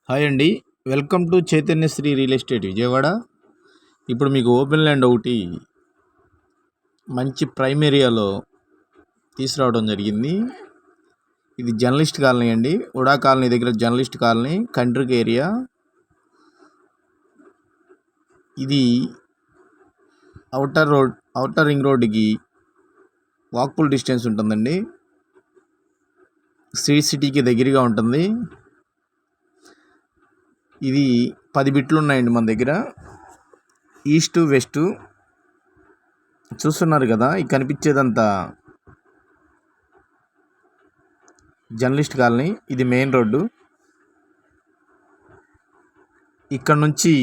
Hi అండి. Welcome to Chaitanyasri real estate Vijayawada. ఇప్పుడు మీకు ఓపెన్ ల్యాండ్ ఒకటి మంచి ప్రైమ్ ఏరియాలో తీసుకురావడం జరిగింది. ఇది జర్నలిస్ట్ కాలనీ అండి. ఉడా కాలనీ దగ్గర జర్నలిస్ట్ కాలనీ, కంట్రిక్ ఏరియా. ఇది అవుటర్ రింగ్ రోడ్డుకి వాక్ఫుల్ డిస్టెన్స్ ఉంటుందండి. సిటీకి దగ్గరగా ఉంటుంది. ఇది 10 బిట్లు ఉన్నాయండి మన దగ్గర. ఈస్ట్ వెస్ట్ చూస్తున్నారు కదా, ఈ కనిపించేదంతా జర్నలిస్ట్ కాలనీ. ఇది మెయిన్ రోడ్డు. ఇక్కడ నుంచి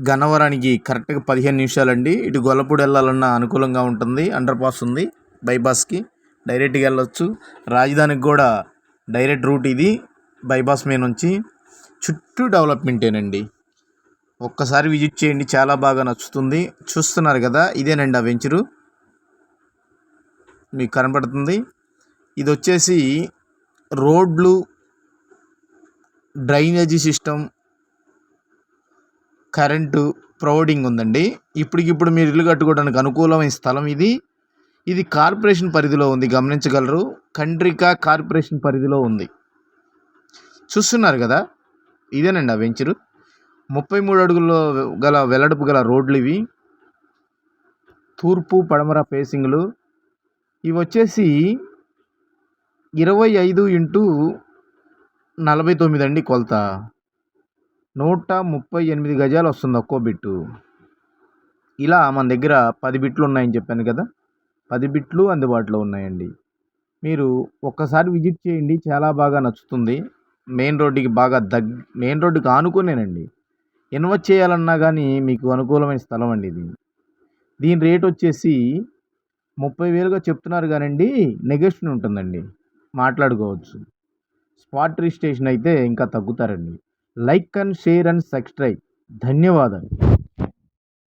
గన్నవరానికి కరెక్ట్గా 15 నిమిషాలండి. ఇటు గొల్లపూడి వెళ్ళాలన్నా అనుకూలంగా ఉంటుంది. అండర్ పాస్ ఉంది, బైపాస్కి డైరెక్ట్గా వెళ్ళొచ్చు. రాజధానికి కూడా డైరెక్ట్ రూట్ ఇది బైపాస్ మీద నుంచి. చుట్టూ డెవలప్మెంటేనండి. ఒక్కసారి విజిట్ చేయండి, చాలా బాగా నచ్చుతుంది. చూస్తున్నారు కదా, ఇదేనండి ఆ వెంచరు మీకు కనపడుతుంది. ఇది వచ్చేసి రోడ్లు, డ్రైనేజీ సిస్టమ్, కరెంటు ప్రొవైడింగ్ ఉందండి. ఇప్పటికిప్పుడు మీరు ఇల్లు కట్టుకోవడానికి అనుకూలమైన స్థలం ఇది. ఇది కార్పొరేషన్ పరిధిలో ఉంది, గమనించగలరు. కండ్రిక కార్పొరేషన్ పరిధిలో ఉంది. చూస్తున్నారు కదా, ఇదేనండి ఆ వెంచరు. 33 అడుగుల్లో గల వెడల్పు గల రోడ్లు ఇవి. తూర్పు పడమర ఫేసింగ్లు. ఇవి వచ్చేసి 25x49 అండి కొలత. 138 గజాలు వస్తుంది ఒక్కో బిట్టు. ఇలా మన దగ్గర 10 బిట్లు ఉన్నాయని చెప్పాను కదా, 10 బిట్లు అందుబాటులో ఉన్నాయండి. మీరు ఒక్కసారి విజిట్ చేయండి, చాలా బాగా నచ్చుతుంది. మెయిన్ రోడ్డుకి ఆనుకునేనండి. ఇన్వెస్ట్ చేయాలన్నా కానీ మీకు అనుకూలమైన స్థలం అండి ఇది. దీని రేట్ వచ్చేసి 30,000గా చెప్తున్నారు కానండి, నెగోషియేషన్ ఉంటుందండి, మాట్లాడుకోవచ్చు. స్పాట్ రిజిస్ట్రేషన్ అయితే ఇంకా తగ్గుతారండి. Like and share and subscribe. ధన్యవాదాలు.